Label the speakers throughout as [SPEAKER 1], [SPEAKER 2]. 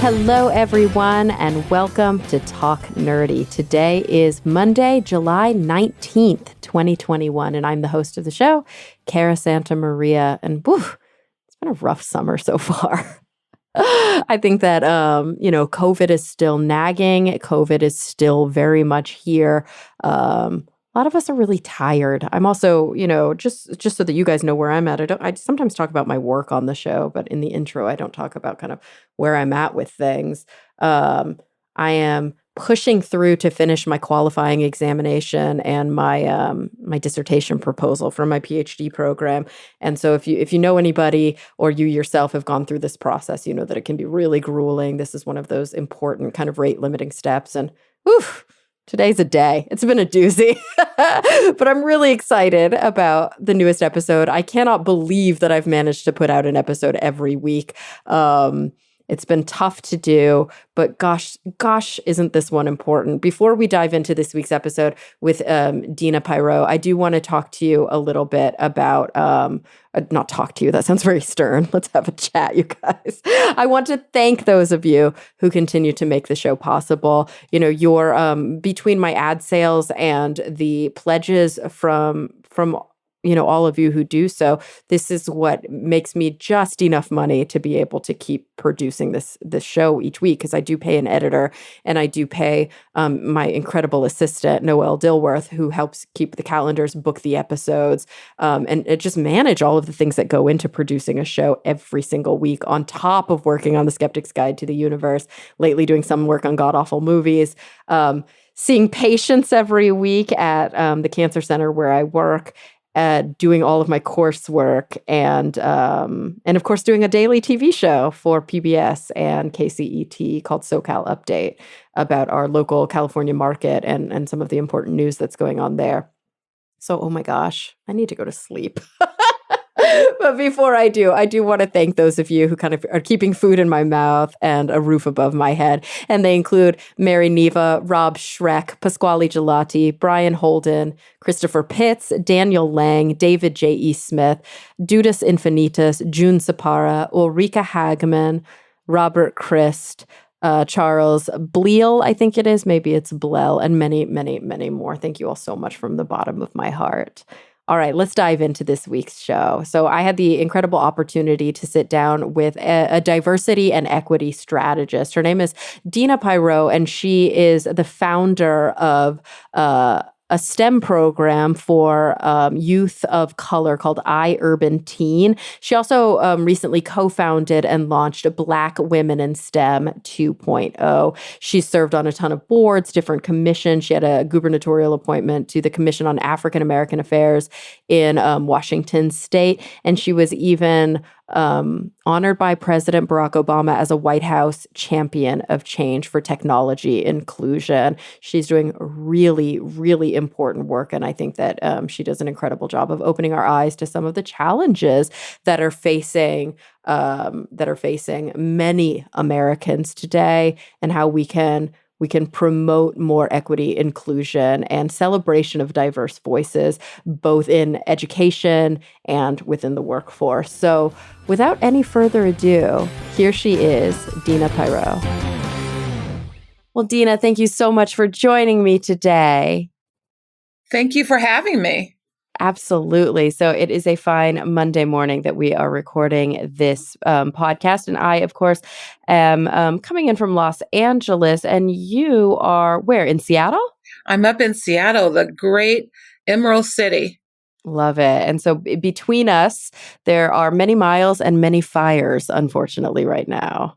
[SPEAKER 1] Hello, everyone, and welcome to Talk Nerdy. Today is Monday, July 19th, 2021, and I'm the host of the show, Cara Santa Maria, and whew, it's been a rough summer so far. I think that, COVID is still nagging. COVID is still very much here. A lot of us are really tired. I'm also, just so that you guys know where I'm at. I sometimes talk about my work on the show, but in the intro, I don't talk about kind of where I'm at with things. I am pushing through to finish my qualifying examination and my dissertation proposal for my PhD program. And so if you know anybody or you yourself have gone through this process, you know that it can be really grueling. This is one of those important kind of rate limiting steps. And whew, today's a day. It's been a doozy, but I'm really excited about the newest episode. I cannot believe that I've managed to put out an episode every week. It's been tough to do, but gosh, isn't this one important? Before we dive into this week's episode with Deena Pierott, I do want to talk to you a little bit about, not talk to you, that sounds very stern. Let's have a chat, you guys. I want to thank those of you who continue to make the show possible. You know, your between my ad sales and the pledges from all of you who do so, this is what makes me just enough money to be able to keep producing this show each week, because I do pay an editor and I do pay my incredible assistant, Noelle Dilworth, who helps keep the calendars, book the episodes, and just manage all of the things that go into producing a show every single week, on top of working on The Skeptic's Guide to the Universe, lately doing some work on god-awful movies, seeing patients every week at the cancer center where I work, doing all of my coursework, and of course doing a daily TV show for PBS and KCET called SoCal Update about our local California market and some of the important news that's going on there. So, oh my gosh, I need to go to sleep. But before I do want to thank those of you who kind of are keeping food in my mouth and a roof above my head. And they include Mary Neva, Rob Schreck, Pasquale Gelati, Brian Holden, Christopher Pitts, Daniel Lang, David J.E. Smith, Dudas Infinitus, June Sapara, Ulrika Hagman, Robert Christ, Charles Bleal, I think it is. Maybe it's Blell, and many, many, many more. Thank you all so much from the bottom of my heart. All right, let's dive into this week's show. So I had the incredible opportunity to sit down with a diversity and equity strategist. Her name is Deena Pierott, and she is the founder of a STEM program for youth of color called iUrban Teen. She also recently co-founded and launched Black Women in STEM 2.0. She served on a ton of boards, different commissions. She had a gubernatorial appointment to the Commission on African American Affairs in Washington State. And she was even honored by President Barack Obama as a White House champion of change for technology inclusion. She's doing really, really important work, and I think that she does an incredible job of opening our eyes to some of the challenges that are facing many Americans today, and how we can promote more equity, inclusion, and celebration of diverse voices, both in education and within the workforce. So without any further ado, here she is, Deena Pierott. Well, Deena, thank you so much for joining me today.
[SPEAKER 2] Thank you for having me.
[SPEAKER 1] Absolutely. So it is a fine Monday morning that we are recording this podcast. And I, of course, am coming in from Los Angeles. And you are where? In Seattle?
[SPEAKER 2] I'm up in Seattle, the great Emerald City.
[SPEAKER 1] Love it. And so between us, there are many miles and many fires, unfortunately, right now.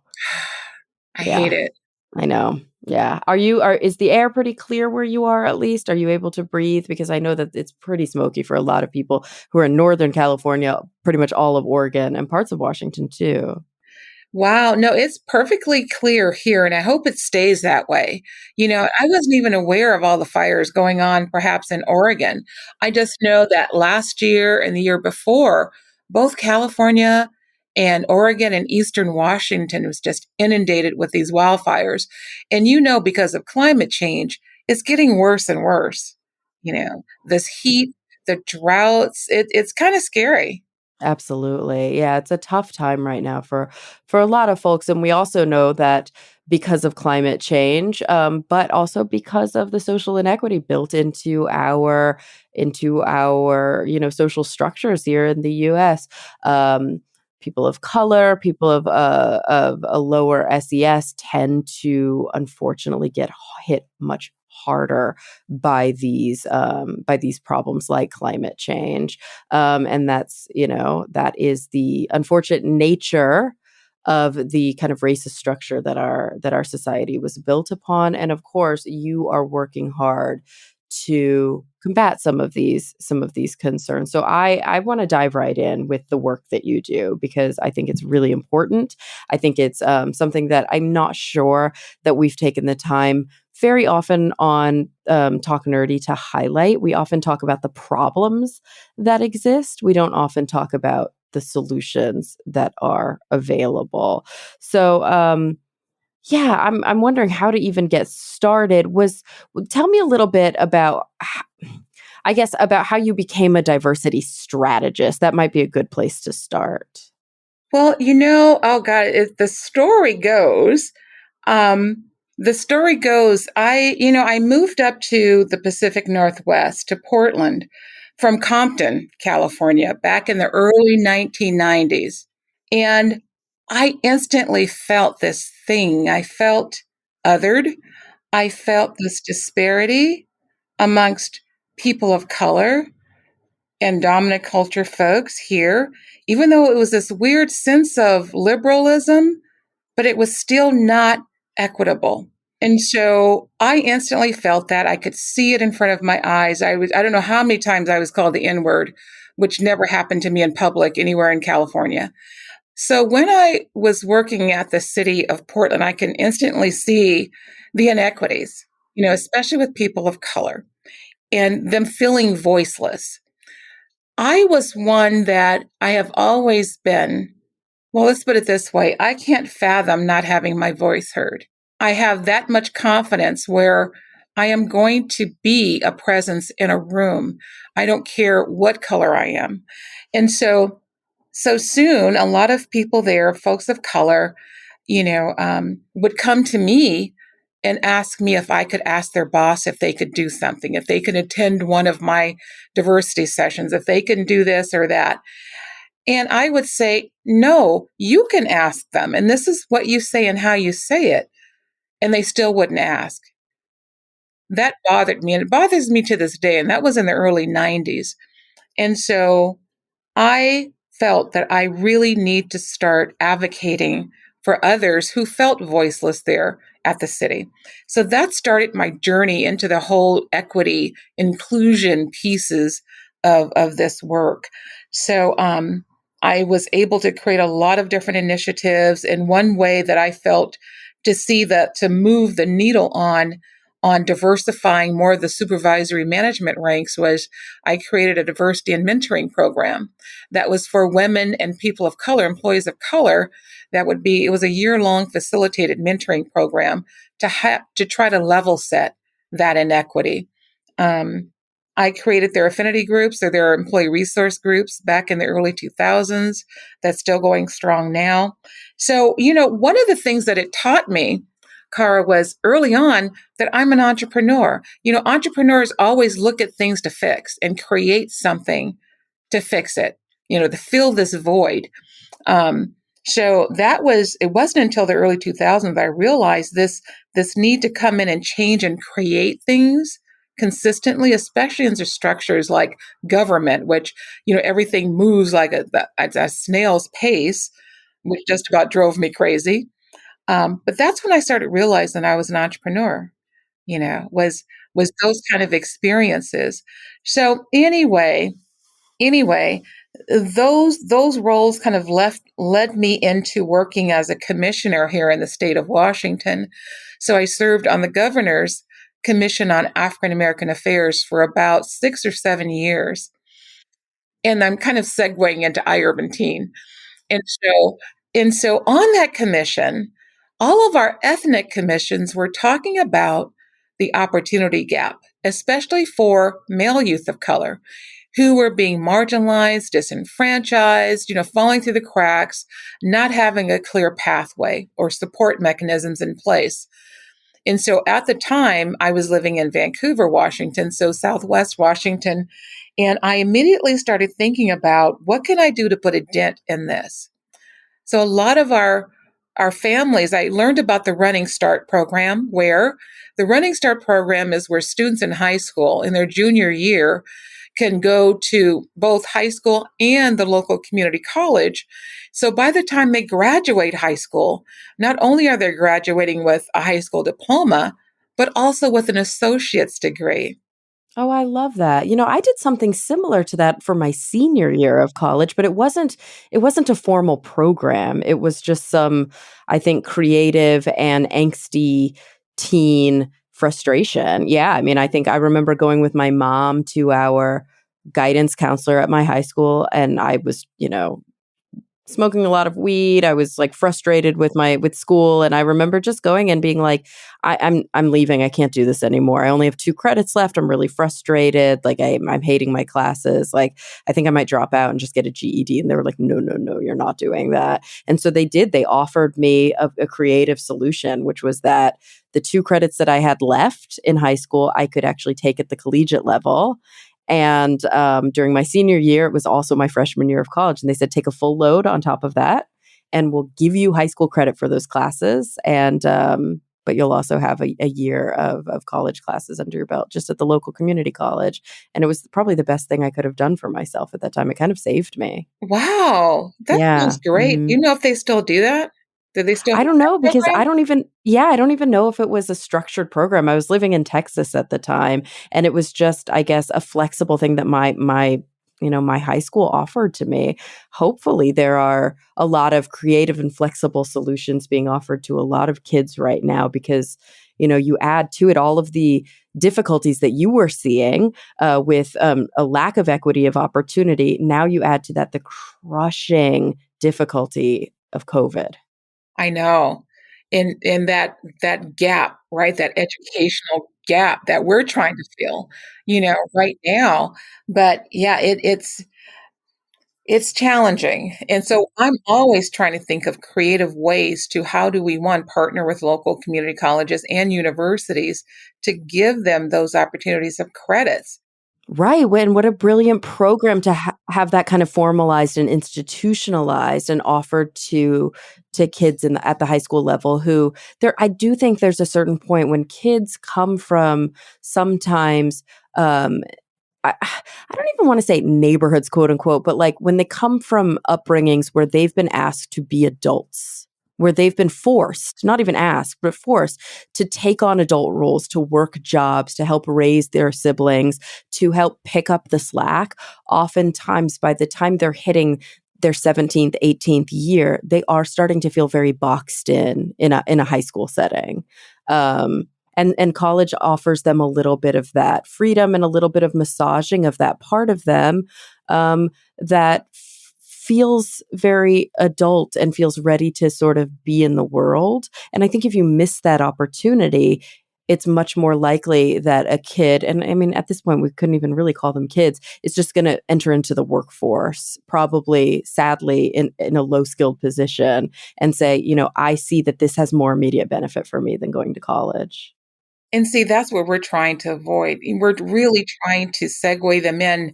[SPEAKER 2] I hate it.
[SPEAKER 1] I know. Yeah. Is the air pretty clear where you are, at least? Are you able to breathe? Because I know that it's pretty smoky for a lot of people who are in Northern California, pretty much all of Oregon and parts of Washington too.
[SPEAKER 2] Wow. No, it's perfectly clear here, and I hope it stays that way. You know, I wasn't even aware of all the fires going on, perhaps in Oregon. I just know that last year and the year before, both California and Oregon and Eastern Washington was just inundated with these wildfires. And because of climate change, it's getting worse and worse. This heat, the droughts, it's kind of scary.
[SPEAKER 1] Absolutely. Yeah, it's a tough time right now for a lot of folks, and we also know that because of climate change, but also because of the social inequity built into our social structures here in the U.S. Um, People of color, people of a lower SES tend to unfortunately get hit much harder by these problems like climate change. And that is the unfortunate nature of the kind of racist structure that our society was built upon. And of course, you are working hard to combat some of these concerns. So I want to dive right in with the work that you do because I think it's really important. I think it's something that I'm not sure that we've taken the time very often on Talk Nerdy to highlight. We often talk about the problems that exist. We don't often talk about the solutions that are available. So, yeah, I'm wondering how to even get started. Tell me a little bit about, I guess, about how you became a diversity strategist. That might be a good place to start.
[SPEAKER 2] Well, oh God, um, the story goes, I moved up to the Pacific Northwest to Portland from Compton, California, back in the early 1990s. And I instantly felt this thing. I felt othered. I felt this disparity amongst people of color and dominant culture folks here, even though it was this weird sense of liberalism, but it was still not equitable. And so I instantly felt that. I could see it in front of my eyes. I don't know how many times I was called the N word, which never happened to me in public anywhere in California. So when I was working at the city of Portland, I can instantly see the inequities, especially with people of color and them feeling voiceless. I was one that I have always been, well, let's put it this way. I can't fathom not having my voice heard. I have that much confidence where I am going to be a presence in a room. I don't care what color I am. And so soon, a lot of people there, folks of color, would come to me and ask me if I could ask their boss if they could do something, if they could attend one of my diversity sessions, if they can do this or that. And I would say, no, you can ask them. And this is what you say and how you say it. And they still wouldn't ask. That bothered me. And it bothers me to this day. And that was in the early 90s. And so I felt that I really need to start advocating for others who felt voiceless there at the city. So that started my journey into the whole equity inclusion pieces of this work. So I was able to create a lot of different initiatives. And one way that I felt to move the needle on diversifying more of the supervisory management ranks was I created a diversity and mentoring program that was for women and people of color, employees of color. It was a year-long facilitated mentoring program to try to level set that inequity. Um, I created their affinity groups or their employee resource groups back in the early 2000s. That's still going strong now. So, one of the things that it taught me, Cara, was early on that I'm an entrepreneur. Entrepreneurs always look at things to fix and create something to fix it, to fill this void. Um, so it wasn't until the early 2000s I realized this need to come in and change and create things consistently, especially into structures like government, which, everything moves like a snail's pace, which just about drove me crazy. But that's when I started realizing I was an entrepreneur, was those kind of experiences. So anyway, those roles kind of led me into working as a commissioner here in the state of Washington. So I served on the governor's commission on African American affairs for about 6 or 7 years. And I'm kind of segueing into iUrban teen. And so, and so on that commission, all of our ethnic commissions were talking about the opportunity gap, especially for male youth of color who were being marginalized, disenfranchised, falling through the cracks, not having a clear pathway or support mechanisms in place. And so at the time, I was living in Vancouver, Washington, so Southwest Washington, and I immediately started thinking about what can I do to put a dent in this? So a lot of our families, I learned about the Running Start program, where the Running Start program is where students in high school in their junior year can go to both high school and the local community college. So by the time they graduate high school, not only are they graduating with a high school diploma, but also with an associate's degree.
[SPEAKER 1] Oh, I love that. I did something similar to that for my senior year of college, but it wasn't a formal program. It was just some, I think, creative and angsty teen frustration. Yeah, I mean, I think I remember going with my mom to our guidance counselor at my high school, and I was, smoking a lot of weed. I was like frustrated with school, and I remember just going and being like, I'm leaving. I can't do this anymore. I only have 2 credits left. I'm really frustrated. Like I'm hating my classes. Like I think I might drop out and just get a GED. And they were like, no, no, no, you're not doing that. And so they did. They offered me a creative solution, which was that the 2 credits that I had left in high school, I could actually take at the collegiate level. And during my senior year, it was also my freshman year of college. And they said, take a full load on top of that, and we'll give you high school credit for those classes. And, but you'll also have a year of college classes under your belt just at the local community college. And it was probably the best thing I could have done for myself at that time. It kind of saved me.
[SPEAKER 2] Wow, that
[SPEAKER 1] Yeah.
[SPEAKER 2] sounds great.
[SPEAKER 1] Mhm.
[SPEAKER 2] You know if they still do that? Do they still
[SPEAKER 1] I
[SPEAKER 2] have
[SPEAKER 1] don't
[SPEAKER 2] that
[SPEAKER 1] know because
[SPEAKER 2] program?
[SPEAKER 1] I don't even know if it was a structured program. I was living in Texas at the time, and it was just, I guess, a flexible thing that my high school offered to me. Hopefully there are a lot of creative and flexible solutions being offered to a lot of kids right now because you add to it all of the difficulties that you were seeing with a lack of equity of opportunity. Now you add to that the crushing difficulty of COVID.
[SPEAKER 2] I know. In that gap, right? That educational gap that we're trying to fill, right now. But yeah, it's challenging. And so I'm always trying to think of creative ways to how do we, one, partner with local community colleges and universities to give them those opportunities of credits.
[SPEAKER 1] Right. When what a brilliant program to have that kind of formalized and institutionalized and offered to kids at the high school level who there I do think there's a certain point when kids come from sometimes I don't even want to say neighborhoods, quote unquote, but like when they come from upbringings where they've been asked to be adults, where they've been forced, not even asked, but forced to take on adult roles, to work jobs, to help raise their siblings, to help pick up the slack. Oftentimes, by the time they're hitting their 17th, 18th year, they are starting to feel very boxed in a high school setting. Um, and college offers them a little bit of that freedom and a little bit of massaging of that part of them that feels very adult and feels ready to sort of be in the world. And I think if you miss that opportunity, it's much more likely that a kid, and I mean, at this point, we couldn't even really call them kids, is just going to enter into the workforce, probably sadly in a low skilled position, and say, I see that this has more immediate benefit for me than going to college.
[SPEAKER 2] And see, that's what we're trying to avoid. We're really trying to segue them in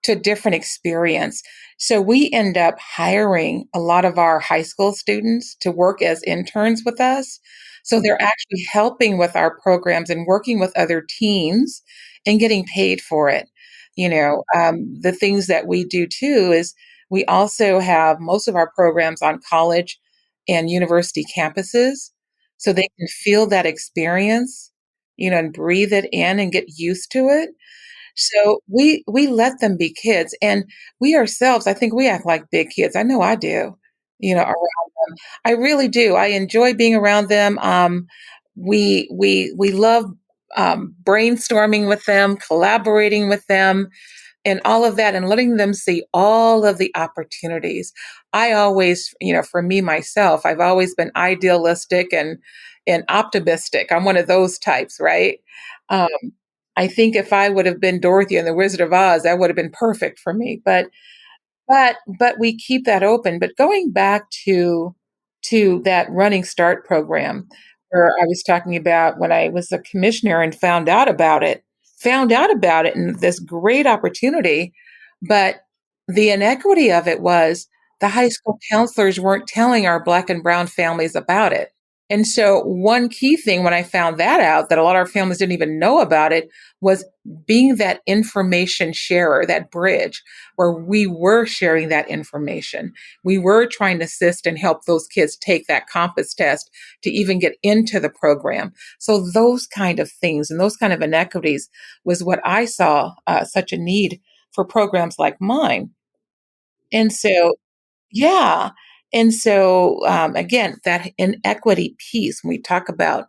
[SPEAKER 2] to different experience. So we end up hiring a lot of our high school students to work as interns with us. So they're actually helping with our programs and working with other teams and getting paid for it. The things that we do too is we also have most of our programs on college and university campuses so they can feel that experience, and breathe it in and get used to it. So we let them be kids, and we ourselves, I think we act like big kids. I know I do, around them. I really do. I enjoy being around them. We love brainstorming with them, collaborating with them, and all of that, and letting them see all of the opportunities. I always, for me myself, I've always been idealistic and optimistic. I'm one of those types, right? Um, I think if I would have been Dorothy and the Wizard of Oz, that would have been perfect for me. But we keep that open. But going back to that Running Start program where I was talking about when I was a commissioner and found out about it and this great opportunity, but the inequity of it was the high school counselors weren't telling our Black and brown families about it. And so one key thing when I found that out, that a lot of our families didn't even know about it, was being that information sharer, that bridge where we were sharing that information. We were trying to assist and help those kids take that compass test to even get into the program. So those kind of things and those kind of inequities was what I saw such a need for programs like mine. And so yeah. And so, again, that inequity piece, when we talk about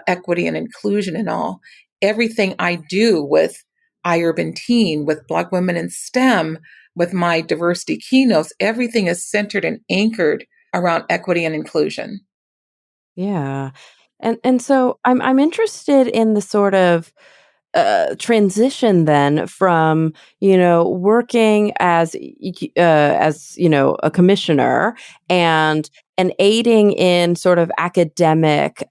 [SPEAKER 2] equity and inclusion and all, everything I do with iUrban Teen, with Black Women in STEM, with my diversity keynotes, everything is centered and anchored around equity and inclusion.
[SPEAKER 1] Yeah. And so I'm interested in the sort of transition then from, working as, a commissioner and aiding in sort of academic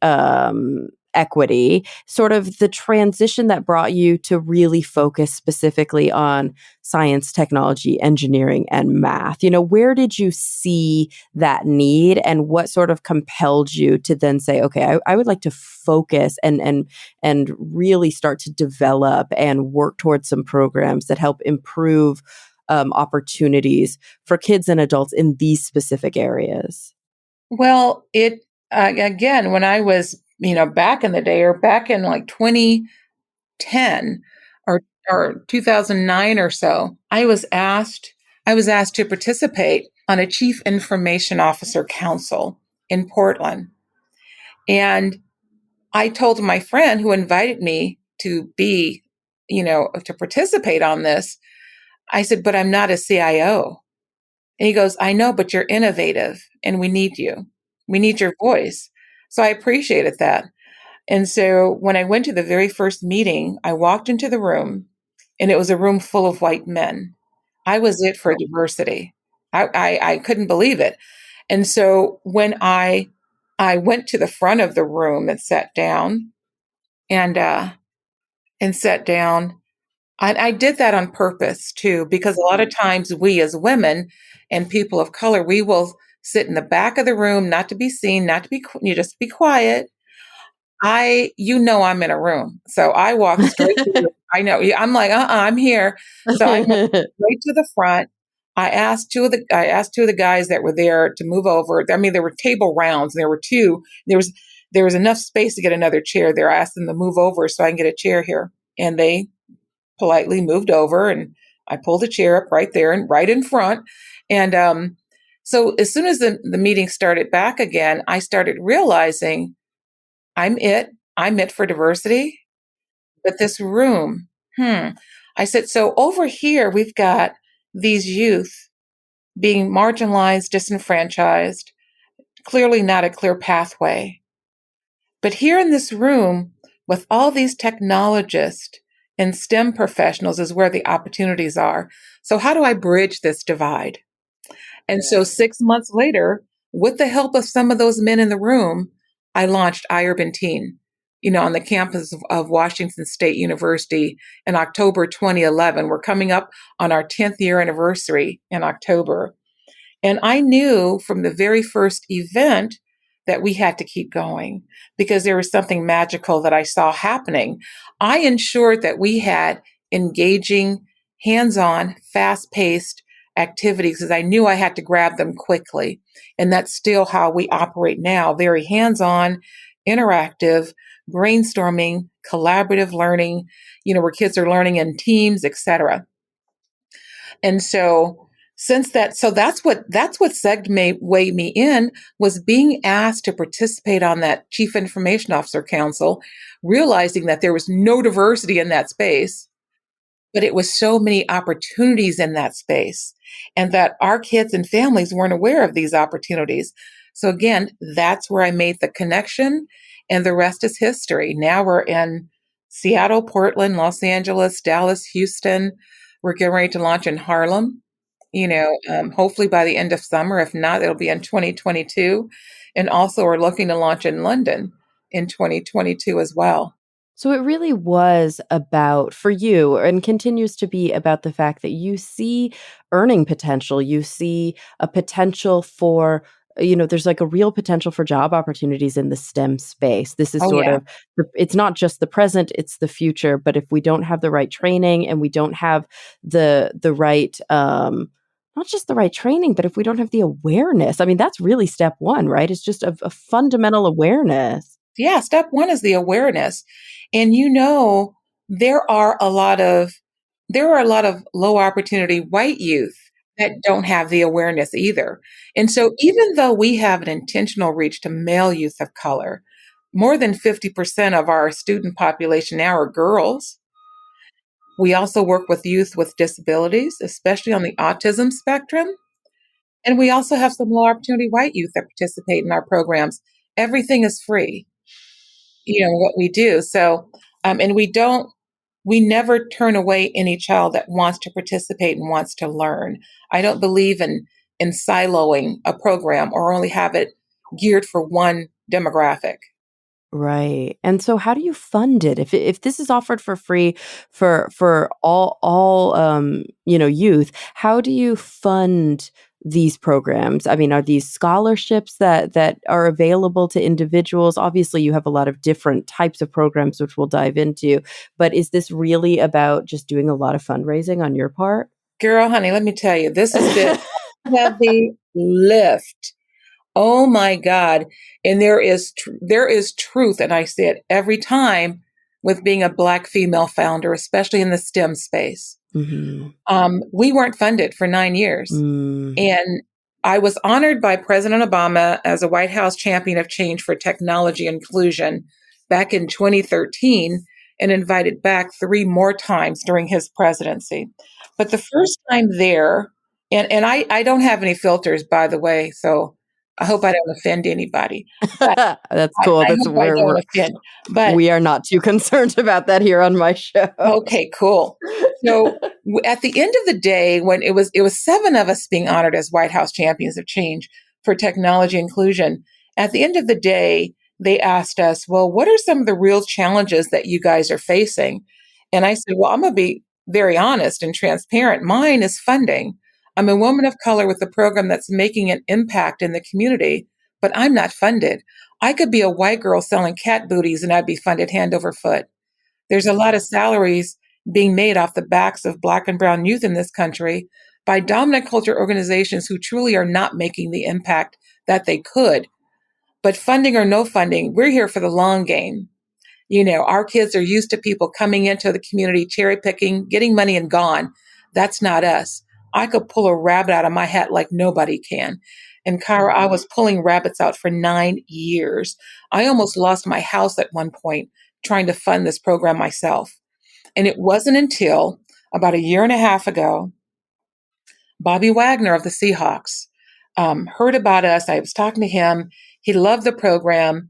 [SPEAKER 1] equity, sort of the transition that brought you to really focus specifically on science, technology, engineering, and math. Where did you see that need, and what sort of compelled you to then say, okay, I would like to focus and really start to develop and work towards some programs that help improve opportunities for kids and adults in these specific areas?
[SPEAKER 2] Well, it again, when I was, back in the day or back in like 2010 or 2009 or so, I was asked to participate on a chief information officer council in Portland. And I told my friend who invited me to be, to participate on this, I said, but I'm not a CIO. And he goes, I know, but you're innovative and we need you. We need your voice. So I appreciated that. And so when I went to the very first meeting, I walked into the room and it was a room full of white men. I was it for diversity. I couldn't believe it. And so when I went to the front of the room and and sat down, I did that on purpose too, because a lot of times we as women and people of color, we will sit in the back of the room, not to be seen, not to be, you just be quiet. I'm in a room. So I walked straight through. I know. Yeah, I'm like, I'm here. So I went straight to the front. I asked two of the guys that were there to move over. I mean, there were table rounds. There were two. There was enough space to get another chair there. I asked them to move over so I can get a chair here. And they politely moved over and I pulled a chair up right there and right in front. And so as soon as the meeting started back again, I started realizing I'm it. I'm it for diversity. But this room, I said, so over here, we've got these youth being marginalized, disenfranchised, clearly not a clear pathway. But here in this room, with all these technologists and STEM professionals, is where the opportunities are. So, how do I bridge this divide? And so 6 months later, with the help of some of those men in the room, I launched iUrban Teen, on the campus of Washington State University in October 2011. We're coming up on our 10th year anniversary in October. And I knew from the very first event that we had to keep going because there was something magical that I saw happening. I ensured that we had engaging, hands on, fast paced activities because I knew I had to grab them quickly. And that's still how we operate now, very hands on, interactive, brainstorming, collaborative learning, where kids are learning in teams, etc. And so that's what segued me in was being asked to participate on that Chief Information Officer Council, realizing that there was no diversity in that space, but it was so many opportunities in that space, and that our kids and families weren't aware of these opportunities. So again, that's where I made the connection, and the rest is history. Now we're in Seattle, Portland, Los Angeles, Dallas, Houston. We're getting ready to launch in Harlem, hopefully by the end of summer. If not, it'll be in 2022. And also, we're looking to launch in London in 2022 as well.
[SPEAKER 1] So it really was about, for you, and continues to be about the fact that you see earning potential. You see a potential for, there's like a real potential for job opportunities in the STEM space. This is
[SPEAKER 2] Oh,
[SPEAKER 1] sort
[SPEAKER 2] yeah.
[SPEAKER 1] of, it's not just the present, it's the future. But if we don't have the right training and we don't have the right, not just the right training, but if we don't have the awareness, I mean, that's really step one, right? It's just a fundamental awareness.
[SPEAKER 2] Yeah, step one is the awareness. And there are a lot of low opportunity white youth that don't have the awareness either. And so even though we have an intentional reach to male youth of color, more than 50% of our student population now are girls. We also work with youth with disabilities, especially on the autism spectrum. And we also have some low opportunity white youth that participate in our programs. Everything is free, what we do. So, and we never turn away any child that wants to participate and wants to learn. I don't believe in siloing a program or only have it geared for one demographic.
[SPEAKER 1] Right. And so how do you fund it? If this is offered for free for all youth, how do you fund these programs? I mean, are these scholarships that are available to individuals? Obviously, you have a lot of different types of programs which we'll dive into, but is this really about just doing a lot of fundraising on your part?
[SPEAKER 2] Girl, honey, let me tell you, this has been a heavy lift. Oh my God. And there is truth, and I say it every time with being a Black female founder, especially in the STEM space.
[SPEAKER 1] Mhm.
[SPEAKER 2] We weren't funded for 9 years.
[SPEAKER 1] Mm.
[SPEAKER 2] And I was honored by President Obama as a White House champion of change for technology inclusion back in 2013 and invited back 3 more times during his presidency. But the first time there, and I don't have any filters, by the way, so I hope I don't offend anybody. But
[SPEAKER 1] That's cool.
[SPEAKER 2] I
[SPEAKER 1] That's
[SPEAKER 2] hope I don't offend. But
[SPEAKER 1] we are not too concerned about that here on my show.
[SPEAKER 2] okay, cool. So at the end of the day, when it was 7 of us being honored as White House champions of change for technology inclusion. At the end of the day, they asked us, "Well, what are some of the real challenges that you guys are facing?" And I said, "Well, I'm going to be very honest and transparent. Mine is funding. I'm a woman of color with a program that's making an impact in the community, but I'm not funded. I could be a white girl selling cat booties and I'd be funded hand over foot. There's a lot of salaries being made off the backs of Black and brown youth in this country by dominant culture organizations who truly are not making the impact that they could. But funding or no funding, we're here for the long game. Our kids are used to people coming into the community, cherry picking, getting money and gone. That's not us. I could pull a rabbit out of my hat like nobody can. And Cara, I was pulling rabbits out for 9 years. I almost lost my house at one point trying to fund this program myself. And it wasn't until about a year and a half ago, Bobby Wagner of the Seahawks heard about us. I was talking to him. He loved the program.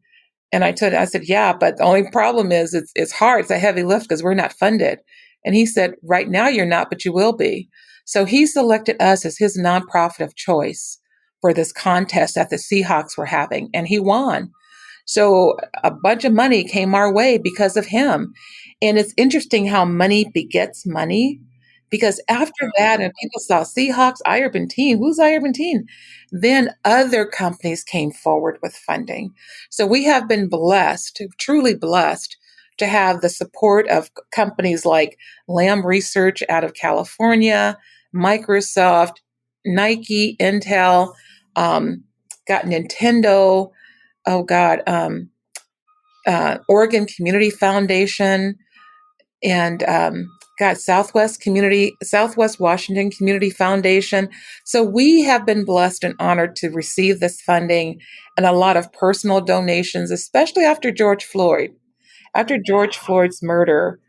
[SPEAKER 2] And I said, yeah, but the only problem is it's hard. It's a heavy lift because we're not funded. And he said, right now you're not, but you will be. So he selected us as his nonprofit of choice for this contest that the Seahawks were having, and he won. So a bunch of money came our way because of him. And it's interesting how money begets money. Because after that, and people saw Seahawks, iUrban team, who's iUrban team? Then other companies came forward with funding. So we have been blessed, truly blessed, to have the support of companies like Lamb Research out of California, Microsoft, Nike, Intel, got Nintendo, oh God, Oregon Community Foundation, and got Southwest Washington Community Foundation. So we have been blessed and honored to receive this funding and a lot of personal donations, especially after George Floyd. After George Floyd's murder,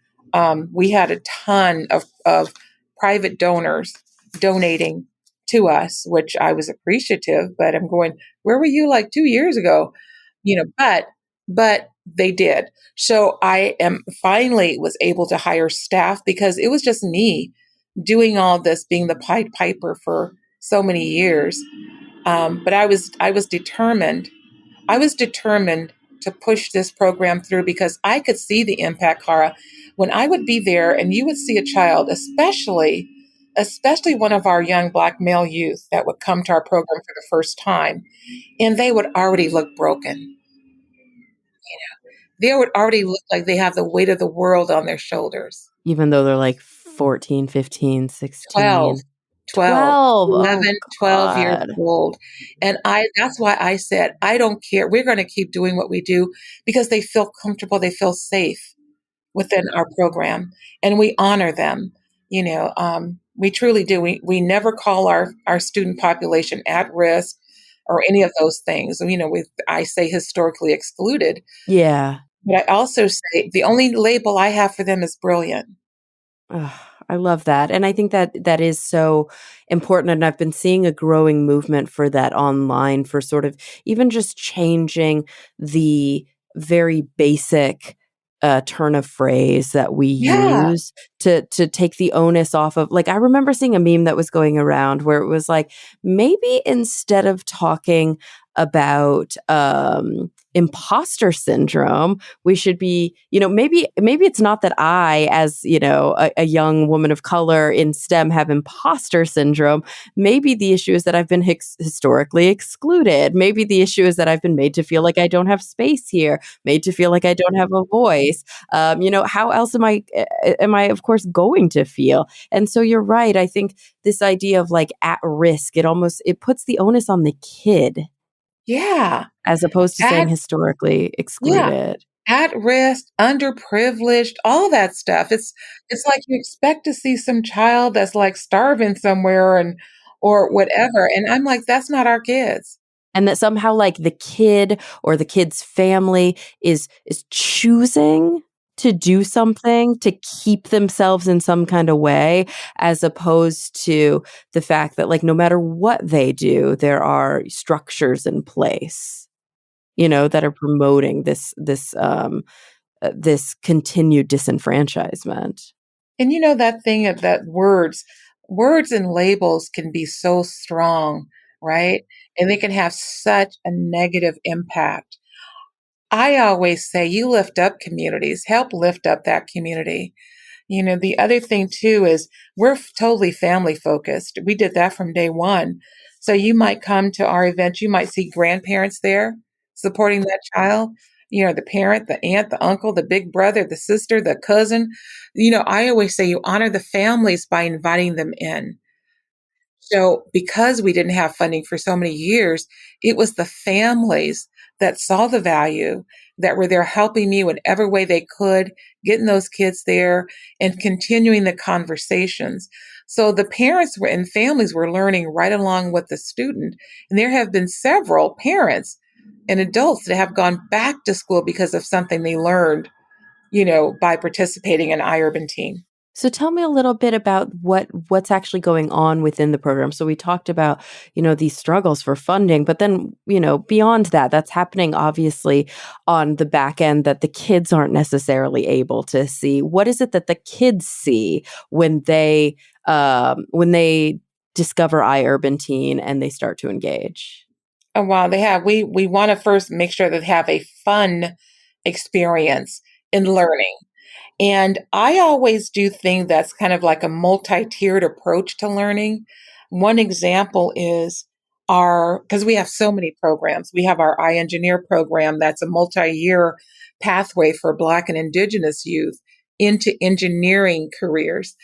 [SPEAKER 2] we had a ton of private donors donating to us, which I was appreciative, but I'm going, where were you like 2 years ago? But but they did. So I am finally was able to hire staff because it was just me doing all this, being the Pied Piper for so many years. But I was determined. I was determined to push this program through because I could see the impact, Cara. When I would be there and you would see a child, especially one of our young Black male youth that would come to our program for the first time, and they would already look broken. They would already look like they have the weight of the world on their shoulders.
[SPEAKER 1] Even though they're like 14, 15,
[SPEAKER 2] 12,
[SPEAKER 1] 16,
[SPEAKER 2] 12,
[SPEAKER 1] 12. Oh
[SPEAKER 2] 11, 12 years
[SPEAKER 1] God.
[SPEAKER 2] old. And that's why I said, I don't care. We're going to keep doing what we do because they feel comfortable, they feel safe within our program, and we honor them. We truly do. We never call our student population at risk or any of those things. I say historically excluded,
[SPEAKER 1] Yeah.
[SPEAKER 2] but I also say the only label I have for them is brilliant.
[SPEAKER 1] Ugh, I love that. And I think that that is so important. And I've been seeing a growing movement for that online, for sort of even just changing the very basic turn of phrase that we
[SPEAKER 2] Yeah,
[SPEAKER 1] use to take the onus off of. Like, I remember seeing a meme that was going around where it was like, maybe instead of talking about imposter syndrome, we should be, maybe it's not that I, as a young woman of color in STEM, have imposter syndrome. Maybe the issue is that I've been historically excluded. Maybe the issue is that I've been made to feel like I don't have space here, made to feel like I don't have a voice. How else am I of course going to feel? And so you're right. I think this idea of like at risk, it puts the onus on the kid
[SPEAKER 2] yeah.
[SPEAKER 1] as opposed to saying
[SPEAKER 2] At
[SPEAKER 1] historically
[SPEAKER 2] yeah,
[SPEAKER 1] excluded.
[SPEAKER 2] at risk, underprivileged, all that stuff. It's like you expect to see some child that's like starving somewhere and or whatever. And I'm like, that's not our kids.
[SPEAKER 1] And that somehow, like, the kid or the kid's family is choosing to do something to keep themselves in some kind of way, as opposed to the fact that, like, no matter what they do, there are structures in place, that are promoting this continued disenfranchisement.
[SPEAKER 2] And that thing of that words and labels can be so strong, right? And they can have such a negative impact. I always say you lift up communities, help lift up that community. The other thing too is totally family focused. We did that from day one. So you might come to our event, you might see grandparents there supporting that child, the parent, the aunt, the uncle, the big brother, the sister, the cousin. I always say you honor the families by inviting them in. So, because we didn't have funding for so many years, it was the families that saw the value, that were there helping me whatever way they could, getting those kids there and continuing the conversations. So the parents were and families were learning right along with the student. And there have been several parents and adults that have gone back to school because of something they learned, by participating in iUrban team.
[SPEAKER 1] So tell me a little bit about what's actually going on within the program. So we talked about, these struggles for funding, but then, beyond that, that's happening obviously on the back end that the kids aren't necessarily able to see. What is it that the kids see when they discover iUrban Teen and they start to engage?
[SPEAKER 2] Oh, wow, they have. We want to first make sure that they have a fun experience in learning. And I always do think that's kind of like a multi-tiered approach to learning. One example is because we have so many programs. We have our iEngineer program that's a multi-year pathway for Black and Indigenous youth into engineering careers.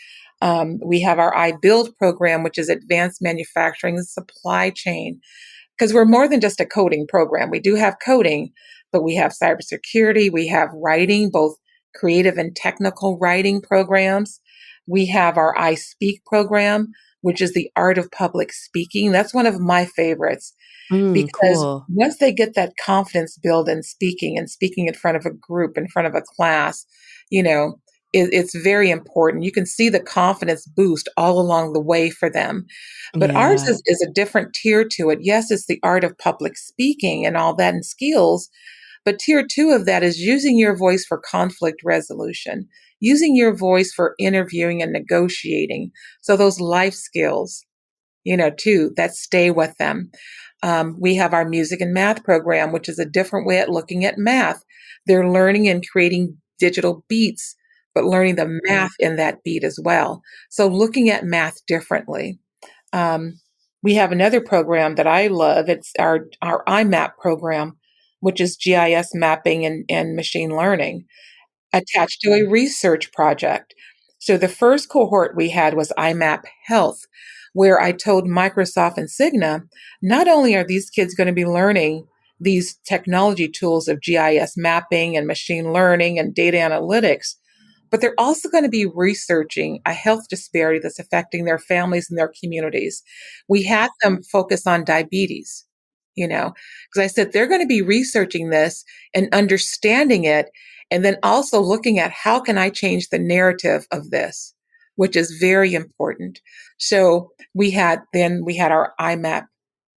[SPEAKER 2] We have our iBuild program, which is advanced manufacturing and supply chain because we're more than just a coding program. We do have coding, but we have cybersecurity, we have writing, both creative and technical writing programs. We have our I Speak program, which is the art of public speaking. That's one of my favorites because
[SPEAKER 1] Cool.
[SPEAKER 2] once they get that confidence build in speaking and speaking in front of a group, in front of a class, you know, it's very important. You can see the confidence boost all along the way for them. But ours
[SPEAKER 1] Yeah.
[SPEAKER 2] is a different tier to it. Yes, it's the art of public speaking and all that and skills, But tier two of that is using your voice for conflict resolution, using your voice for interviewing and negotiating. So those life skills, too, that stay with them. We have our music and math program, which is a different way at looking at math. They're learning and creating digital beats, but learning the math in that beat as well. So looking at math differently. Um, we have another program that I love. It's our IMAP program, which is GIS mapping and machine learning attached to a research project. So the first cohort we had was IMAP Health, where I told Microsoft and Cigna, not only are these kids going to be learning these technology tools of GIS mapping and machine learning and data analytics, but they're also going to be researching a health disparity that's affecting their families and their communities. We had them focus on diabetes, because I said they're going to be researching this and understanding it, and then also looking at how can I change the narrative of this, which is very important. So we had our IMAP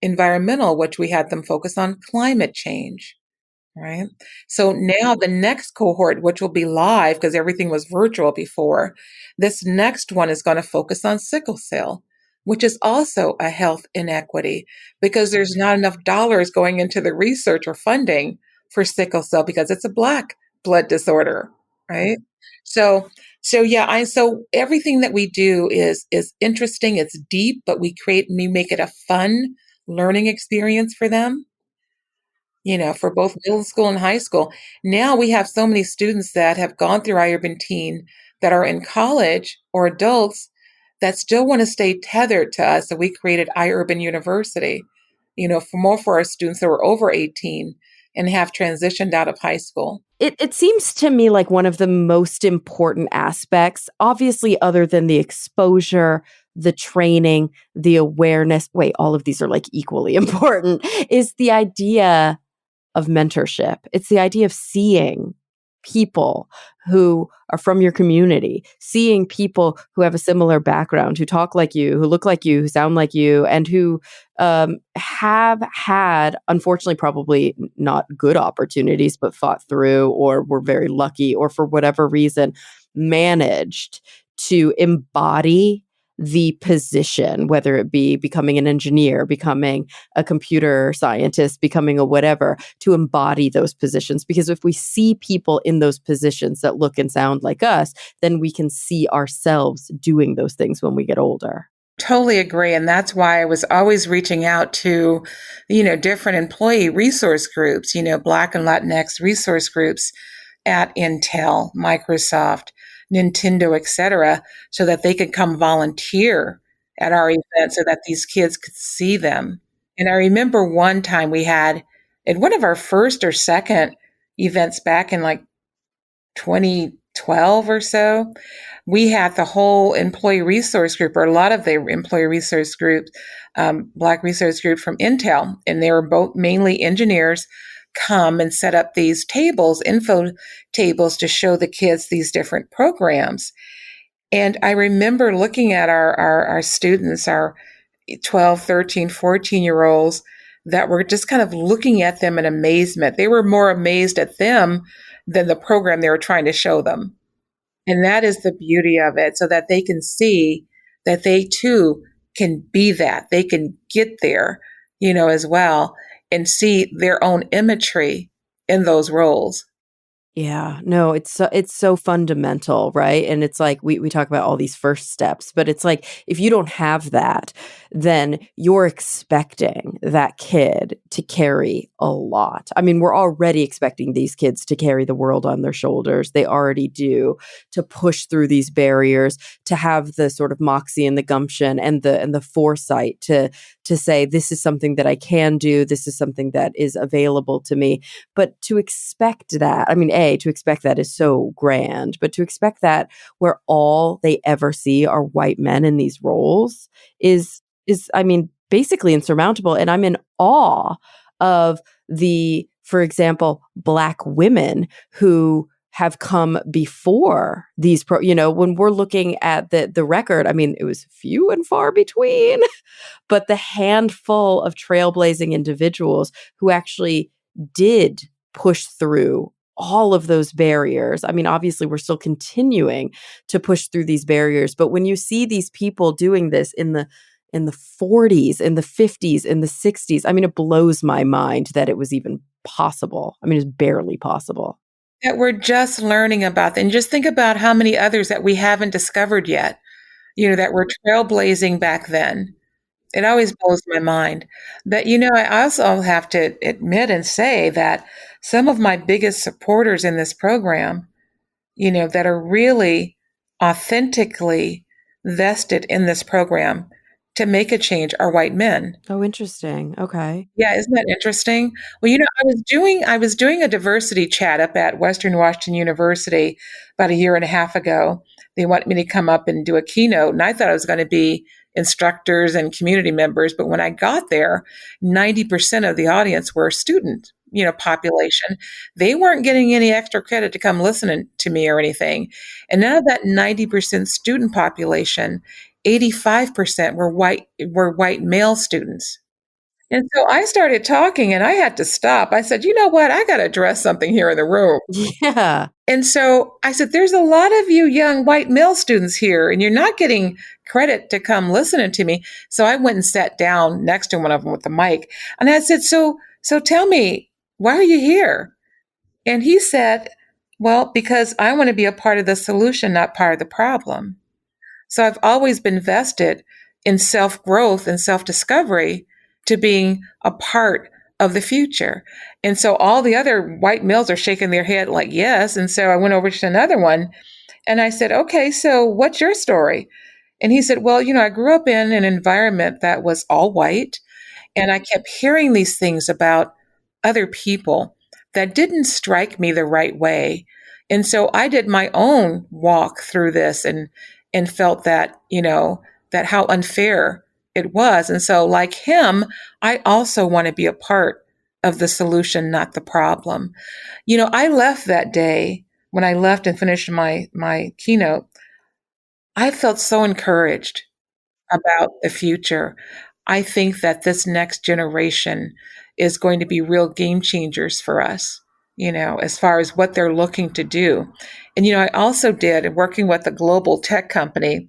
[SPEAKER 2] environmental, which we had them focus on climate change. Right. So now the next cohort, which will be live because everything was virtual before, this next one is going to focus on sickle cell, which is also a health inequity because there's not enough dollars going into the research or funding for sickle cell because it's a Black blood disorder. Right. So, so everything that we do is interesting. It's deep, but we make it a fun learning experience for them, for both middle school and high school. Now we have so many students that have gone through iUrban Teen that are in college or adults that still want to stay tethered to us. So we created iUrban University, for our students that were over 18 and have transitioned out of high school.
[SPEAKER 1] It seems to me like one of the most important aspects, obviously, other than the exposure, the training, the awareness. Wait, all of these are like equally important, is the idea of mentorship. It's the idea of seeing people who are from your community, seeing people who have a similar background, who talk like you, who look like you, who sound like you, and who have had, unfortunately, probably not good opportunities, but fought through or were very lucky or for whatever reason managed to embody the position, whether it be becoming an engineer, becoming a computer scientist, becoming a whatever, to embody those positions. Because if we see people in those positions that look and sound like us, then we can see ourselves doing those things when we get older.
[SPEAKER 2] Totally agree. And that's why I was always reaching out to, different employee resource groups, Black and Latinx resource groups at Intel, Microsoft, Nintendo, etc., so that they could come volunteer at our event so that these kids could see them. And I remember one time we had at one of our first or second events back in like 2012 or so, we had the whole employee resource group, or a lot of the employee resource group, Black resource group from Intel, and they were both mainly engineers, come and set up these tables, info tables, to show the kids these different programs. And I remember looking at our students, our 12, 13, 14-year-olds, that were just kind of looking at them in amazement. They were more amazed at them than the program they were trying to show them. And that is the beauty of it, so that they can see that they too can be that. They can get there, as well, and see their own imagery in those roles.
[SPEAKER 1] Yeah, no, it's so fundamental, right? And it's like we talk about all these first steps, but it's like if you don't have that, then you're expecting that kid to carry a lot. I mean, we're already expecting these kids to carry the world on their shoulders. They already do, to push through these barriers, to have the sort of moxie and the gumption and the foresight to say this is something that I can do, this is something that is available to me. But to expect that, I mean, to expect that is so grand, but to expect that where all they ever see are white men in these roles is I mean, basically insurmountable. And I'm in awe of the, for example, Black women who have come before these when we're looking at the record, I mean, it was few and far between, but the handful of trailblazing individuals who actually did push through all of those barriers. I mean, obviously, we're still continuing to push through these barriers, but when you see these people doing this in the 40s, in the 50s, in the 60s, I mean, it blows my mind that it was even possible. I mean, it's barely possible.
[SPEAKER 2] That we're just learning about, and just think about how many others that we haven't discovered yet, that were trailblazing back then. It always blows my mind. But, I also have to admit and say that some of my biggest supporters in this program, that are really authentically vested in this program to make a change are white men.
[SPEAKER 1] Oh, interesting. Okay.
[SPEAKER 2] Yeah, isn't that interesting? Well, I was doing a diversity chat up at Western Washington University about a year and a half ago. They wanted me to come up and do a keynote, and I thought it was going to be instructors and community members. But when I got there, 90% of the audience were student, population. They weren't getting any extra credit to come listening to me or anything. And out of that 90% student population, 85% were white male students. And so I started talking and I had to stop. I said, you know what? I got to address something here in the room.
[SPEAKER 1] Yeah.
[SPEAKER 2] And so I said, there's a lot of you young white male students here, and you're not getting credit to come listening to me. So I went and sat down next to one of them with the mic. And I said, so tell me, why are you here? And he said, well, because I want to be a part of the solution, not part of the problem. So I've always been vested in self growth and self discovery to being a part of the future. And so all the other white males are shaking their head like, yes. And so I went over to another one and I said, okay, so what's your story? And he said, well, I grew up in an environment that was all white. And I kept hearing these things about other people that didn't strike me the right way. And so I did my own walk through this and felt that, that how unfair it was. And so like him, I also want to be a part of the solution, not the problem. I left that day when I left and finished my keynote. I felt so encouraged about the future. I think that this next generation is going to be real game changers for us, as far as what they're looking to do. And, I also did working with a global tech company.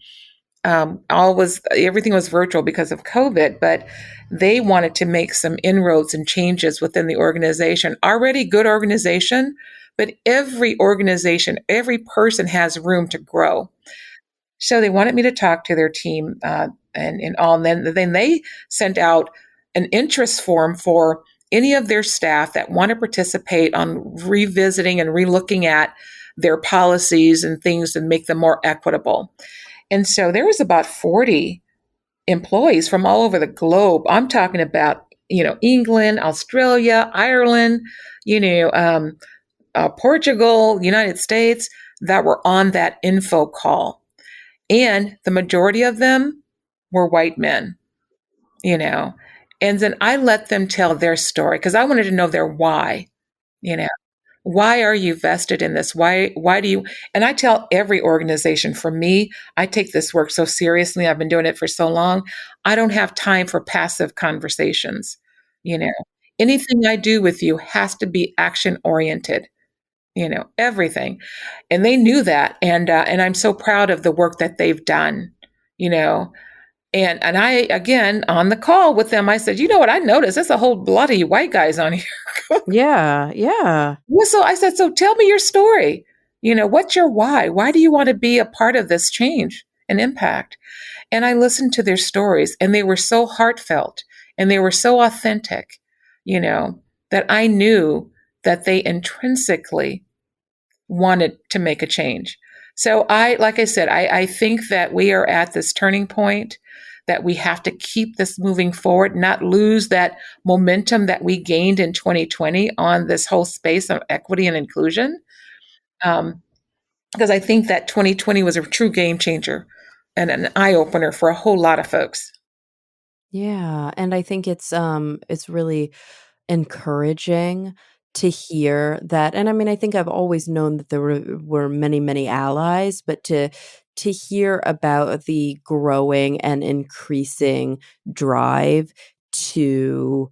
[SPEAKER 2] Everything was virtual because of COVID, but they wanted to make some inroads and changes within the organization. Already good organization, but every organization, every person has room to grow. So they wanted me to talk to their team and all. And then they sent out an interest form for any of their staff that want to participate on revisiting and relooking at their policies and things and make them more equitable. And so there was about 40 employees from all over the globe. I'm talking about, England, Australia, Ireland, Portugal, United States, that were on that info call. And the majority of them were white men, you know. And then I let them tell their story because I wanted to know their why, you know. Why are you vested in this? Why do you? And I tell every organization, for me, I take this work so seriously. I've been doing it for so long. I don't have time for passive conversations, you know. Anything I do with you has to be action oriented, everything. And they knew that, and I'm so proud of the work that they've done, you know. And I, again, on the call with them, I said, you know what I noticed? There's a whole lot of you white guys on here.
[SPEAKER 1] Yeah, yeah.
[SPEAKER 2] Well, so I said, so tell me your story. What's your why? Why do you want to be a part of this change and impact? And I listened to their stories, and they were so heartfelt and they were so authentic, that I knew that they intrinsically wanted to make a change. So like I said, I think that we are at this turning point, that we have to keep this moving forward, not lose that momentum that we gained in 2020 on this whole space of equity and inclusion. Because I think that 2020 was a true game changer and an eye opener for a whole lot of folks.
[SPEAKER 1] Yeah, and I think it's really encouraging to hear that. And I mean, I think I've always known that there were many, many allies, but to hear about the growing and increasing drive to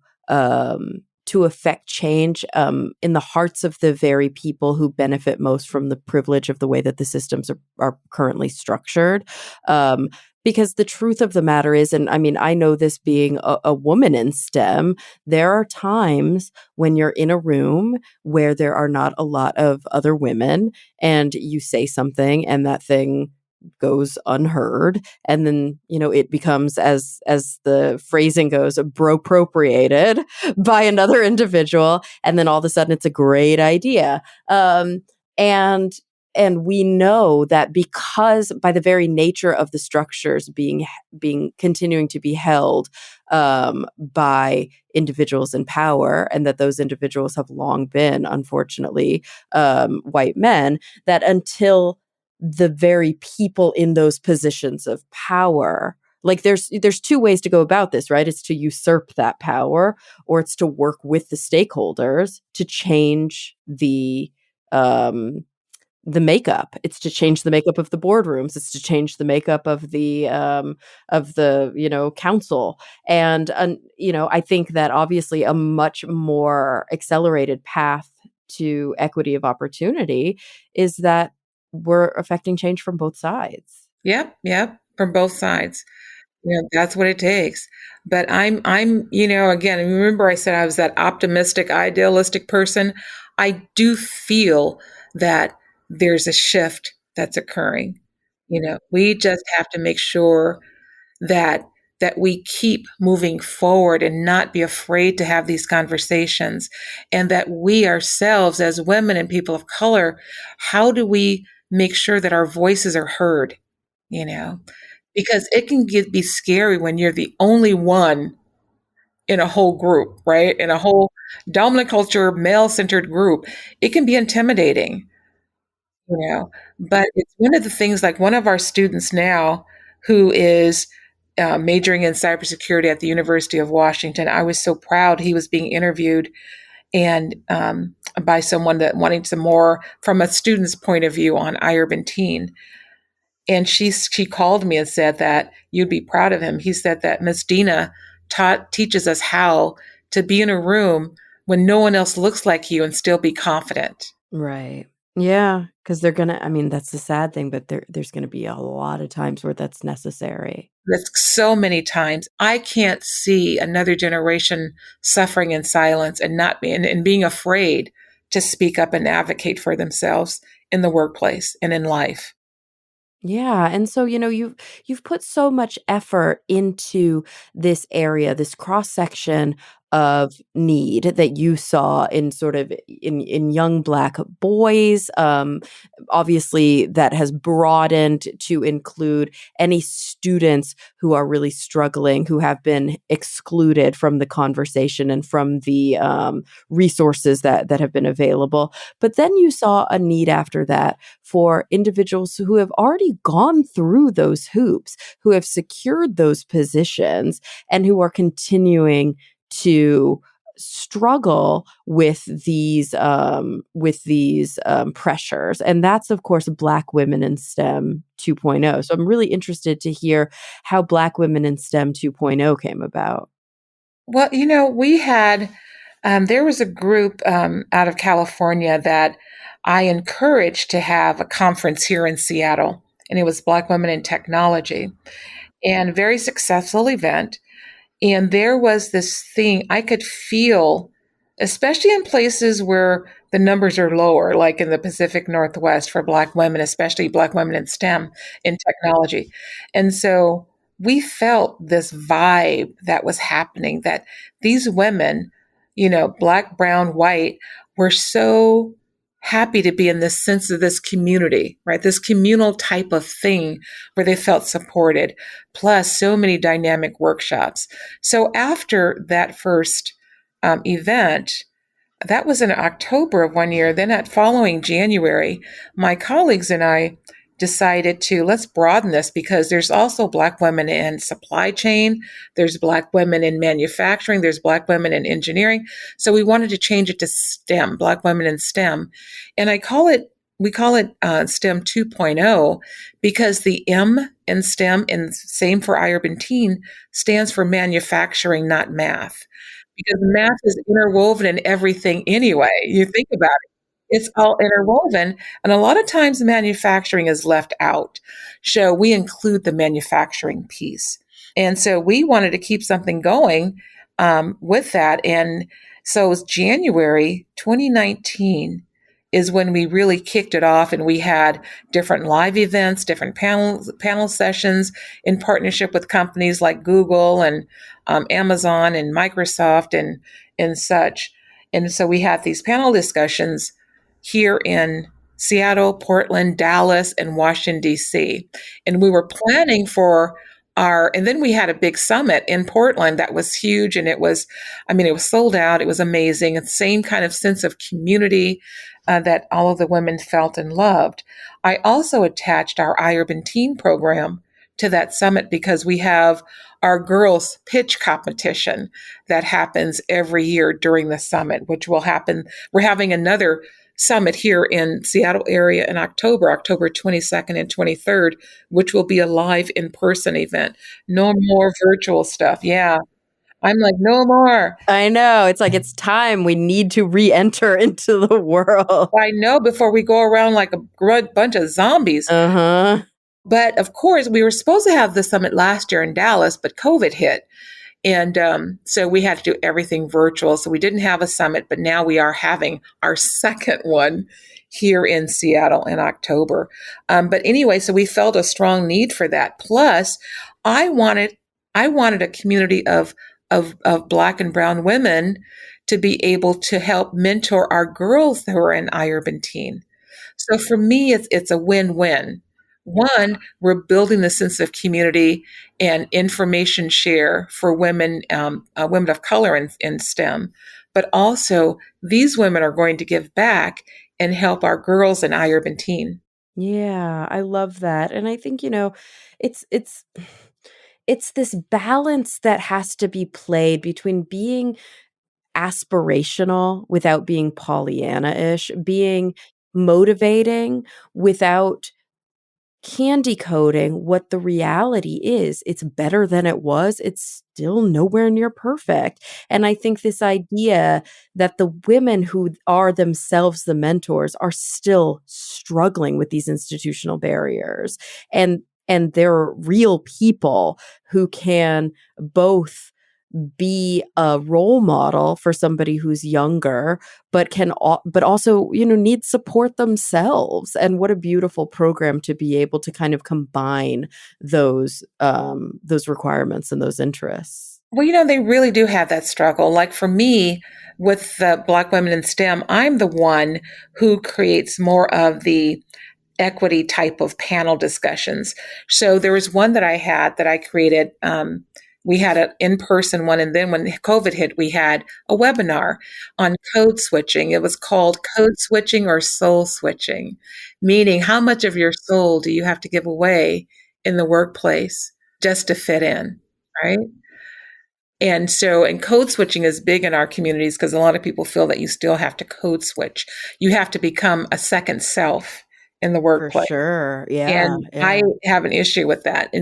[SPEAKER 1] to affect change in the hearts of the very people who benefit most from the privilege of the way that the systems are currently structured. Um, because the truth of the matter is, and I mean, I know this being a woman in STEM, there are times when you're in a room where there are not a lot of other women and you say something and that thing goes unheard, and then it becomes, as the phrasing goes, bro-appropriated by another individual, and then all of a sudden it's a great idea. And we know that because by the very nature of the structures being continuing to be held by individuals in power, and that those individuals have long been, unfortunately, white men, that until the very people in those positions of power, like there's two ways to go about this, right? It's to usurp that power, or it's to work with the stakeholders to change the makeup. It's to change the makeup of the boardrooms. It's to change the makeup of the council. And I think that obviously a much more accelerated path to equity of opportunity is that we're affecting change from both sides.
[SPEAKER 2] Yep, yep, from both sides. That's what it takes. But I'm again, remember I said I was that optimistic, idealistic person. I do feel that there's a shift that's occurring. We just have to make sure that we keep moving forward and not be afraid to have these conversations, and that we ourselves as women and people of color, how do we make sure that our voices are heard? You know, because it can be scary when you're the only one in a whole group, right? In a whole dominant culture, male-centered group. It can be intimidating, you know. But it's one of the things, like one of our students now who is majoring in cybersecurity at the University of Washington. I was so proud. He was being interviewed and by someone that wanting some more from a student's point of view on iUrban Teen. And she called me and said that you'd be proud of him. He said that Miss Deena teaches us how to be in a room when no one else looks like you and still be confident.
[SPEAKER 1] Right. Yeah, because I mean, that's the sad thing, but there's gonna be a lot of times where that's necessary.
[SPEAKER 2] That's so many times. I can't see another generation suffering in silence and not being and being afraid to speak up and advocate for themselves in the workplace and in life.
[SPEAKER 1] Yeah, and so, you've put so much effort into this area, this cross section of need that you saw in sort of in young Black boys. Obviously, that has broadened to include any students who are really struggling, who have been excluded from the conversation and from the resources that have been available. But then you saw a need after that for individuals who have already gone through those hoops, who have secured those positions, and who are continuing to struggle with these pressures. And that's, of course, Black women in STEM 2.0. So I'm really interested to hear how Black women in STEM 2.0 came about.
[SPEAKER 2] Well, we had, there was a group out of California that I encouraged to have a conference here in Seattle, and it was Black Women in Technology, and a very successful event. And there was this thing I could feel, especially in places where the numbers are lower, like in the Pacific Northwest for Black women, especially Black women in STEM, in technology. And so we felt this vibe that was happening, that these women, Black, brown, white, were so happy to be in this sense of this community, right? This communal type of thing where they felt supported, plus so many dynamic workshops. So after that first event, that was in October of one year. Then that following January, my colleagues and I decided to let's broaden this, because there's also Black women in supply chain, there's Black women in manufacturing, there's Black women in engineering. So we wanted to change it to STEM, Black women in STEM. And we call it STEM 2.0, because the M in STEM, and same for iUrban Teen, stands for manufacturing, not math. because math is interwoven in everything anyway. You think about it. It's all interwoven, and a lot of times manufacturing is left out. So we include the manufacturing piece. And so we wanted to keep something going with that. And so it was January 2019 is when we really kicked it off, and we had different live events, different panel sessions in partnership with companies like Google and Amazon and Microsoft and such. And so we had these panel discussions here in Seattle, Portland, Dallas, and Washington, D.C. And we were planning for and then we had a big summit in Portland that was huge. And it was sold out. It was amazing. It's the same kind of sense of community that all of the women felt and loved. I also attached our iUrban teen program to that summit because we have our girls pitch competition that happens every year during the summit, which will happen. We're having another summit here in Seattle area in October 22nd and 23rd, which will be a live in-person event. No more virtual stuff. Yeah. I'm like, no more.
[SPEAKER 1] I know. It's like it's time. We need to re-enter into the world.
[SPEAKER 2] I know, before we go around like a bunch of zombies.
[SPEAKER 1] Uh-huh.
[SPEAKER 2] But of course, we were supposed to have the summit last year in Dallas, but COVID hit. And so we had to do everything virtual. So we didn't have a summit, but now we are having our second one here in Seattle in October. But anyway, so we felt a strong need for that. Plus, I wanted a community of Black and brown women to be able to help mentor our girls who are in iUrban Teen. So for me, it's a win-win. One, we're building the sense of community and information share for women, women of color in STEM, but also these women are going to give back and help our girls in iUrban Teen.
[SPEAKER 1] Yeah, I love that. And I think, it's it's this balance that has to be played between being aspirational without being Pollyanna-ish, being motivating without candy coating what the reality is. It's better than it was. It's still nowhere near perfect. And I think this idea that the women who are themselves the mentors are still struggling with these institutional barriers, and they're real people who can both be a role model for somebody who's younger, but but also, need support themselves. And what a beautiful program to be able to kind of combine those requirements and those interests.
[SPEAKER 2] Well, they really do have that struggle. Like for me, with the Black women in STEM, I'm the one who creates more of the equity type of panel discussions. So there was one that I had that I created. We had an in-person one, and then when COVID hit, we had a webinar on code switching. It was called Code Switching or Soul Switching, meaning how much of your soul do you have to give away in the workplace just to fit in, right? And code switching is big in our communities because a lot of people feel that you still have to code switch. You have to become a second self in the
[SPEAKER 1] For
[SPEAKER 2] workplace.
[SPEAKER 1] sure. Yeah.
[SPEAKER 2] And
[SPEAKER 1] Yeah.
[SPEAKER 2] I have an issue with that.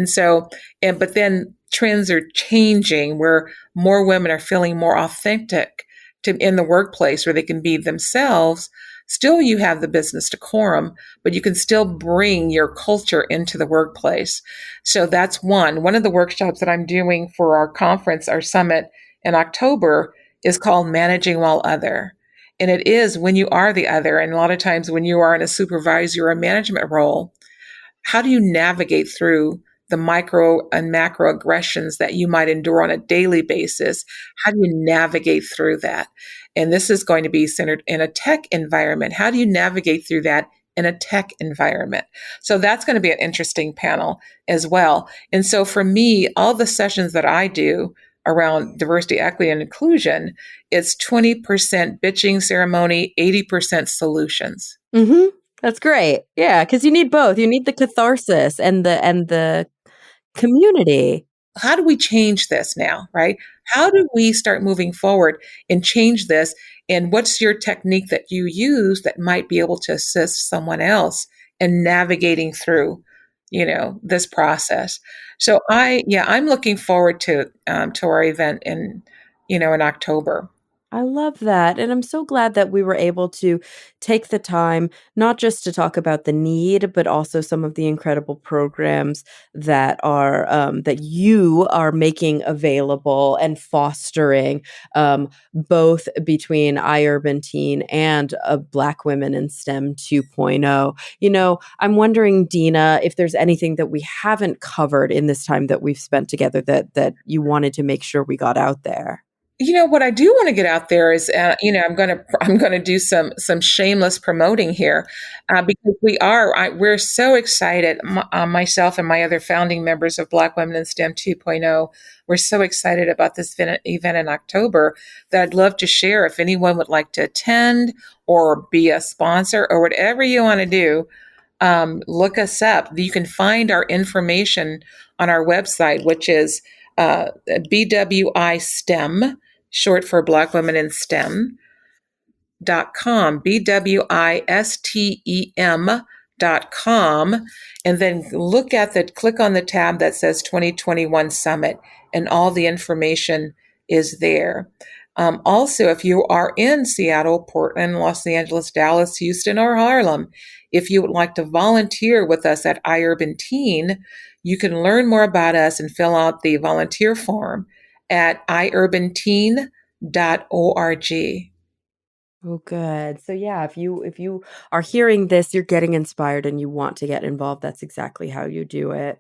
[SPEAKER 2] But then trends are changing where more women are feeling more authentic in the workplace where they can be themselves. Still, you have the business decorum, but you can still bring your culture into the workplace. So that's one. One of the workshops that I'm doing for our conference, our summit in October, is called Managing While Other. And it is when you are the other. And a lot of times when you are in a supervisory or a management role, how do you navigate through the micro and macro aggressions that you might endure on a daily basis? How do you navigate through that? And this is going to be centered in a tech environment. How do you navigate through that in a tech environment? So that's going to be an interesting panel as well. And so for me, all the sessions that I do around diversity, equity, and inclusion, it's 20% bitching ceremony, 80% solutions.
[SPEAKER 1] Mm-hmm. That's great. Yeah, because you need both. You need the catharsis and the community.
[SPEAKER 2] How do we change this now, right? How do we start moving forward and change this? And what's your technique that you use that might be able to assist someone else in navigating through, this process? So I'm looking forward to our event in October.
[SPEAKER 1] I love that. And I'm so glad that we were able to take the time, not just to talk about the need, but also some of the incredible programs that you are making available and fostering, both between iUrban Teen and Black Women in STEM 2.0. I'm wondering, Deena, if there's anything that we haven't covered in this time that we've spent together that you wanted to make sure we got out there.
[SPEAKER 2] What I do want to get out there is, I'm gonna do some shameless promoting here, because we're so excited. Myself and my other founding members of Black Women in STEM 2.0, we're so excited about this event in October that I'd love to share. If anyone would like to attend or be a sponsor or whatever you want to do, look us up. You can find our information on our website, which is BWI STEM, short for Black Women in STEM.com, BWISTEM.com, and then click on the tab that says 2021 Summit, and all the information is there. Also, if you are in Seattle, Portland, Los Angeles, Dallas, Houston, or Harlem, if you would like to volunteer with us at iUrban Teen, you can learn more about us and fill out the volunteer form at iUrbanteen.org.
[SPEAKER 1] Oh, good. So yeah, if you are hearing this, you're getting inspired and you want to get involved, that's exactly how you do it.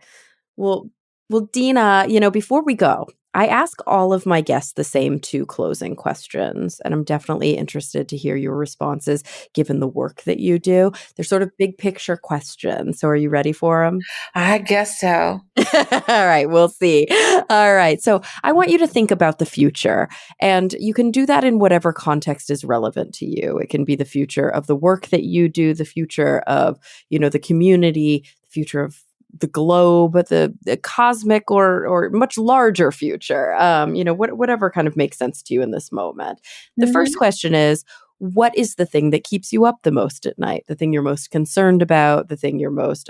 [SPEAKER 1] Well, well, Deena, before we go, I ask all of my guests the same two closing questions, and I'm definitely interested to hear your responses given the work that you do. They're sort of big picture questions. So are you ready for them?
[SPEAKER 2] I guess so.
[SPEAKER 1] All right, we'll see. All right. So I want you to think about the future, and you can do that in whatever context is relevant to you. It can be the future of the work that you do, the future of, the community, the future of the globe, the cosmic or much larger future. Whatever kind of makes sense to you in this moment. The first
[SPEAKER 2] Mhm.
[SPEAKER 1] question is, what is the thing that keeps you up the most at night? The thing you're most concerned about, the thing you're most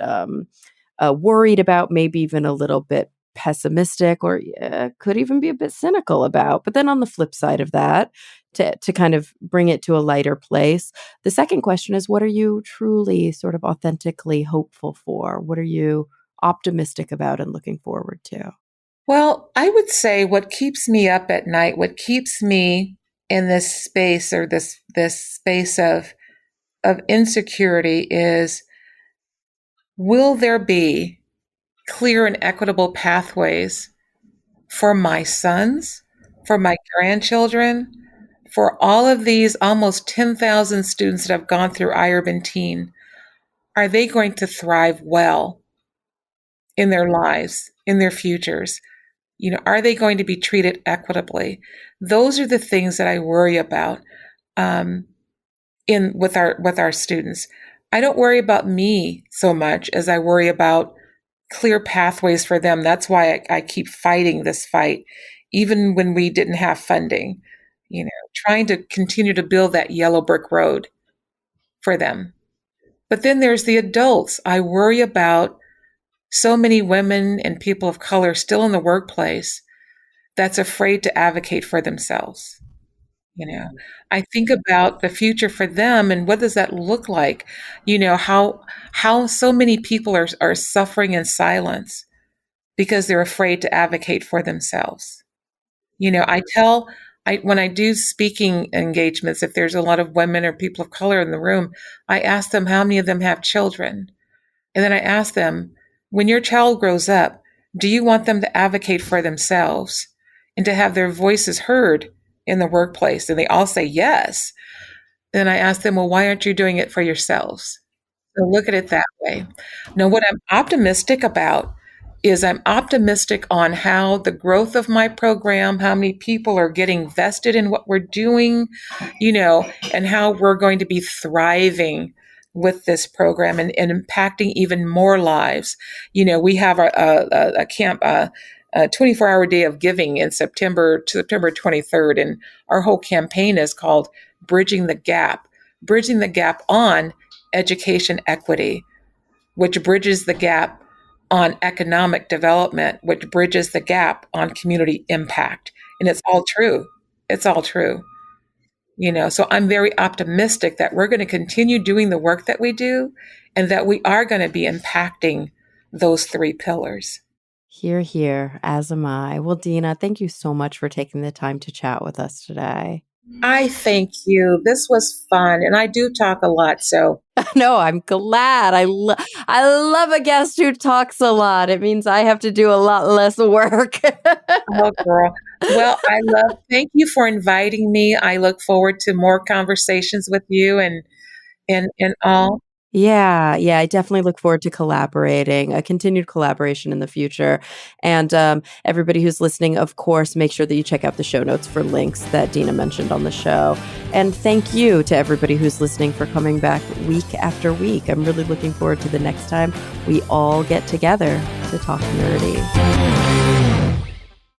[SPEAKER 1] worried about, maybe even a little bit pessimistic, or could even be a bit cynical about. But then on the flip side of that, to kind of bring it to a lighter place, the second question is, what are you truly sort of authentically hopeful for? What are you optimistic about and looking forward to?
[SPEAKER 2] Well, I would say what keeps me up at night, what keeps me in this space, or this space of insecurity, is, will there be clear and equitable pathways for my sons, for my grandchildren, for all of these almost 10,000 students that have gone through iUrban Teen? Are they going to thrive well in their lives, in their futures? Are they going to be treated equitably? Those are the things that I worry about, in with our students. I don't worry about me so much as I worry about clear pathways for them. That's why I keep fighting this fight, even when we didn't have funding. Trying to continue to build that yellow brick road for them. But then there's the adults. I worry about so many women and people of color still in the workplace that's afraid to advocate for themselves. You know, I think about the future for them, and what does that look like? How so many people are suffering in silence because they're afraid to advocate for themselves. When I do speaking engagements, if there's a lot of women or people of color in the room, I ask them how many of them have children. And then I ask them, when your child grows up, do you want them to advocate for themselves and to have their voices heard in the workplace? And they all say yes. Then I ask them, well, why aren't you doing it for yourselves? So look at it that way. Now, what I'm optimistic about is, I'm optimistic on how the growth of my program, how many people are getting vested in what we're doing, and how we're going to be thriving with this program, and impacting even more lives. We have a camp, a 24-hour day of giving in September 23rd, and our whole campaign is called Bridging the Gap on education equity, which bridges the gap on economic development, which bridges the gap on community impact. And it's all true. It's all true. So I'm very optimistic that we're going to continue doing the work that we do and that we are going to be impacting those three pillars.
[SPEAKER 1] Here, here, as am I. Well, Deena, thank you so much for taking the time to chat with us today.
[SPEAKER 2] I thank you. This was fun. And I do talk a lot. So,
[SPEAKER 1] No, I'm glad. I love a guest who talks a lot. It means I have to do a lot less work.
[SPEAKER 2] oh, girl. Well, thank you for inviting me. I look forward to more conversations with you and all.
[SPEAKER 1] Yeah, I definitely look forward to collaborating, a continued collaboration in the future. And everybody who's listening, of course, make sure that you check out the show notes for links that Deena mentioned on the show. And thank you to everybody who's listening for coming back week after week. I'm really looking forward to the next time we all get together to talk nerdy.